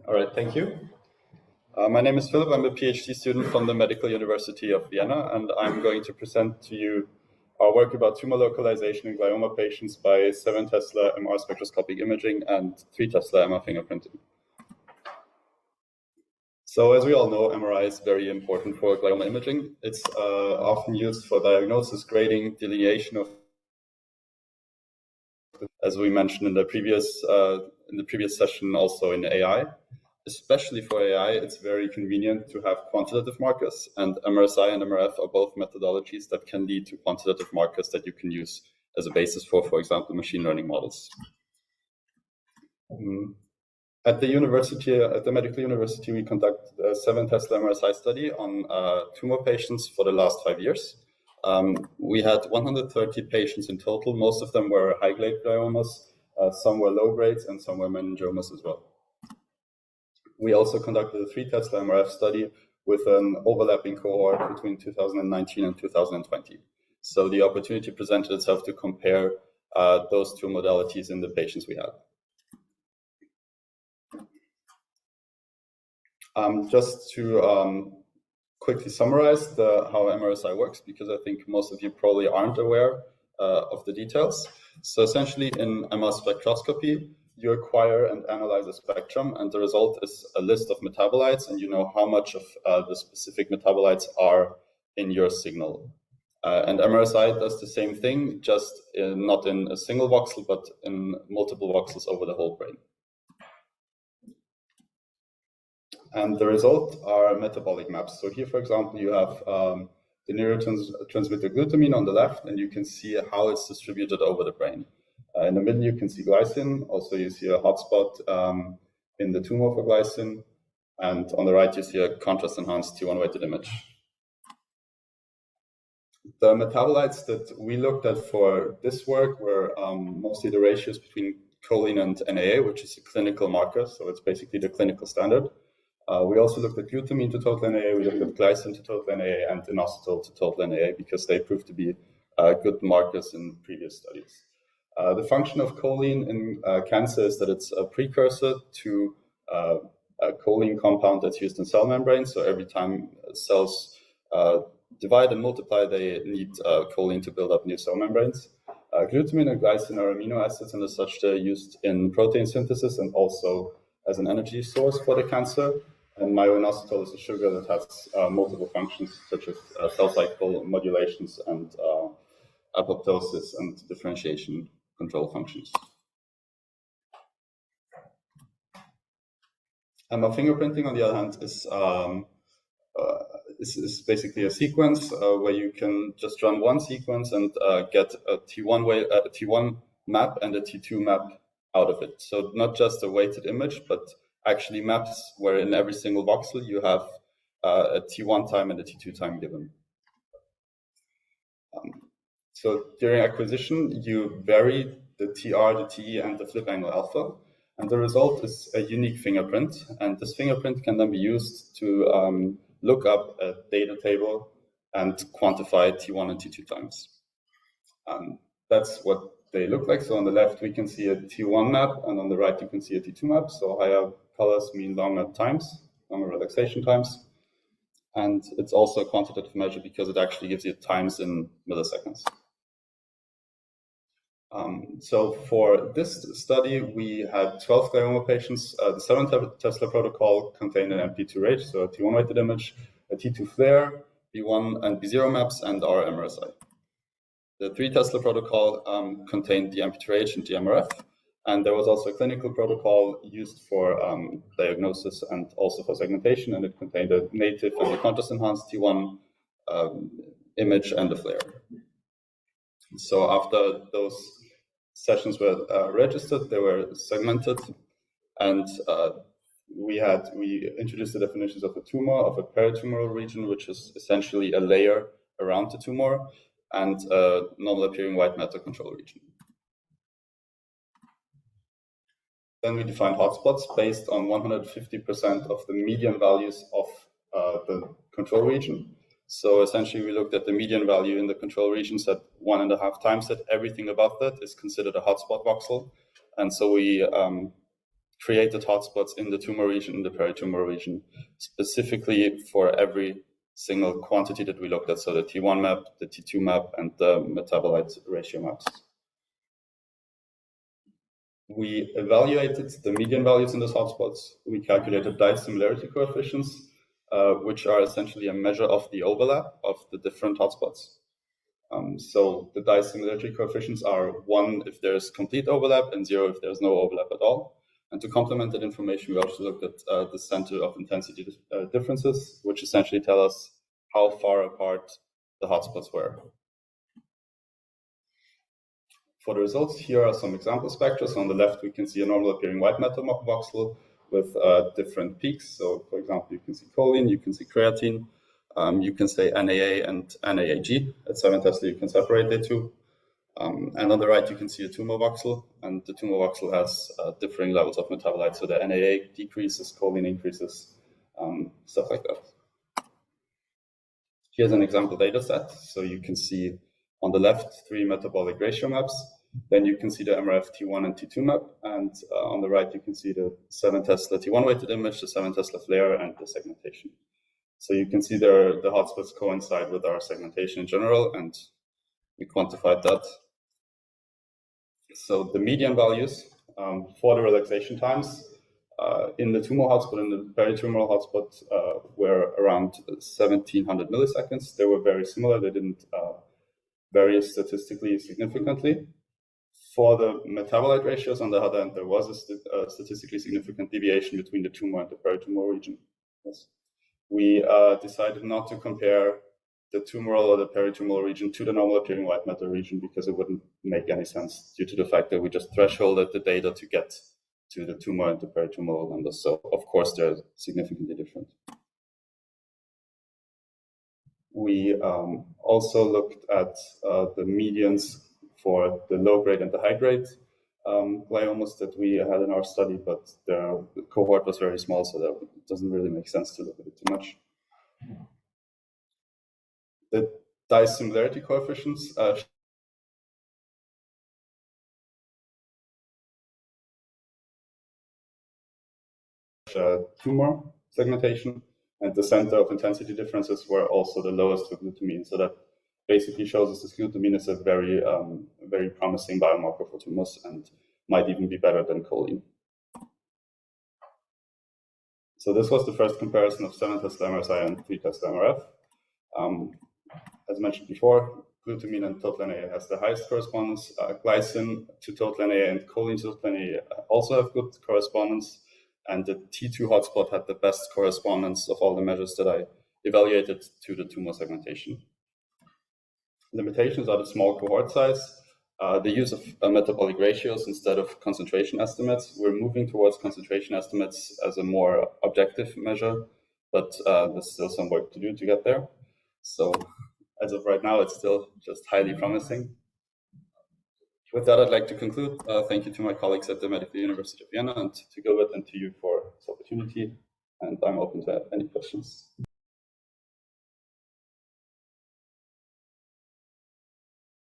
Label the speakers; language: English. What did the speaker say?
Speaker 1: All right, thank you. My name is Philipp. I'm a PhD student from the Medical University of Vienna, and I'm going to present to you our work about tumor localization in glioma patients by 7 Tesla MR spectroscopic imaging and 3 Tesla MR fingerprinting. So as we all know, MRI is very important for glioma imaging. It's often used for diagnosis, grading, delineation of, as we mentioned in the previous session, also in AI. Especially for AI, it's very convenient to have quantitative markers, and MRSI and MRF are both methodologies that can lead to quantitative markers that you can use as a basis for example, machine learning models. At the Medical University, we conduct a 7 Tesla MRSI study on tumor patients for the last 5 years. We had 130 patients in total. Most of them were high-grade gliomas, some were low grades, and some were meningiomas as well. We also conducted a 3 Tesla MRF study with an overlapping cohort between 2019 and 2020. So the opportunity presented itself to compare those two modalities in the patients we had. Just to quickly summarize how MRSI works, because I think most of you probably aren't aware of the details. So essentially in MR spectroscopy, you acquire and analyze a spectrum, and the result is a list of metabolites, and you know how much of the specific metabolites are in your signal. And MRSI does the same thing, just not in a single voxel, but in multiple voxels over the whole brain. And the result are metabolic maps. So here, for example, you have the neurotransmitter glutamine on the left, and you can see how it's distributed over the brain. In the middle, you can see glycine. Also, you see a hotspot in the tumor for glycine. And on the right, you see a contrast-enhanced T1 weighted image. The metabolites that we looked at for this work were mostly the ratios between choline and NAA, which is a clinical marker. So it's basically the clinical standard. We also looked at glutamine to total NAA. We looked at glycine to total NAA and inositol to total NAA because they proved to be good markers in previous studies. The function of choline in cancer is that it's a precursor to a choline compound that's used in cell membranes. So every time cells divide and multiply, they need choline to build up new cell membranes. Glutamine and glycine are amino acids, and as such, they're used in protein synthesis and also as an energy source for the cancer. And myoinositol is a sugar that has multiple functions, such as cell cycle modulations and apoptosis and differentiation control functions. MR fingerprinting, on the other hand, is basically a sequence where you can just run one sequence and get a T1 map and a T2 map out of it. So not just a weighted image, but actually maps where in every single voxel you have a T1 time and a T2 time given. So during acquisition, you vary the TR, the TE, and the flip angle alpha, and the result is a unique fingerprint. And this fingerprint can then be used to look up a data table and quantify T1 and T2 times. That's what they look like. So on the left, we can see a T1 map, and on the right, you can see a T2 map. So higher colors mean longer times, longer relaxation times. And it's also a quantitative measure because it actually gives you times in milliseconds. So for this study, we had 12 glioma patients. The 7 Tesla protocol contained an MP2 rate, so a T1 weighted image, a T2 flare, B1 and B0 maps, and our MRSI. The 3 Tesla protocol contained the MP2 rate and the MRF, and there was also a clinical protocol used for diagnosis and also for segmentation, and it contained a native and a contrast-enhanced T1 image and a flare. So after those sessions were registered, they were segmented, and we introduced the definitions of a tumor, of a peritumoral region, which is essentially a layer around the tumor, and a normal appearing white matter control region. Then we defined hotspots based on 150% of the median values of the control region. So essentially, we looked at the median value in the control region, said 1.5 times that. Everything above that is considered a hotspot voxel. And so we created hotspots in the tumor region, in the peritumor region, specifically for every single quantity that we looked at, so the T1 map, the T2 map, and the metabolite ratio maps. We evaluated the median values in those hotspots. We calculated dice similarity coefficients, which are essentially a measure of the overlap of the different hotspots. So the dice similarity coefficients are 1 if there's complete overlap and 0 if there's no overlap at all. And to complement that information, we also looked at the center of intensity differences, which essentially tell us how far apart the hotspots were. For the results, here are some example spectra. So on the left, we can see a normal appearing white matter voxel with different peaks. So for example, you can see choline, you can see creatine, you can say NAA and NAAG. At 7 Tesla, you can separate the two. And on the right, you can see a tumor voxel, and the tumor voxel has differing levels of metabolites. So the NAA decreases, choline increases, stuff like that. Here's an example data set. So you can see on the left 3 metabolic ratio maps. Then you can see the MRF T1 and T2 map. And on the right, you can see the 7 Tesla T1 weighted image, the 7 Tesla flare, and the segmentation. So you can see there the hotspots coincide with our segmentation in general, and we quantified that. So the median values for the relaxation times in the tumor hotspot and the peritumoral hotspot were around 1700 milliseconds. They were very similar. They didn't vary statistically significantly. For the metabolite ratios, on the other hand, there was a statistically significant deviation between the tumor and the peritumoral region. Yes. We decided not to compare the tumoral or the peritumoral region to the normal appearing white matter region because it wouldn't make any sense due to the fact that we just thresholded the data to get to the tumor and the peritumoral numbers. So of course they're significantly different. We also looked at the medians for the low grade and the high grade gliomas that we had in our study, but the cohort was very small, so that it doesn't really make sense to look at it too much. The dice similarity coefficients tumor segmentation, and the center of intensity differences were also the lowest for glutamine. So that basically shows us this glutamine is a very, very promising biomarker for tumors and might even be better than choline. So this was the first comparison of 7 Tesla MRSI and 3 Tesla MRF. As mentioned before, glutamine and total NAA has the highest correspondence. Glycine to total NAA and choline to total NAA also have good correspondence. And the T2 hotspot had the best correspondence of all the measures that I evaluated to the tumor segmentation. Limitations are the small cohort size, the use of metabolic ratios instead of concentration estimates. We're moving towards concentration estimates as a more objective measure, but there's still some work to do to get there. So as of right now, it's still just highly promising. With that, I'd like to conclude. Thank you to my colleagues at the Medical University of Vienna and to Gilbert and to you for this opportunity. And I'm open to any questions.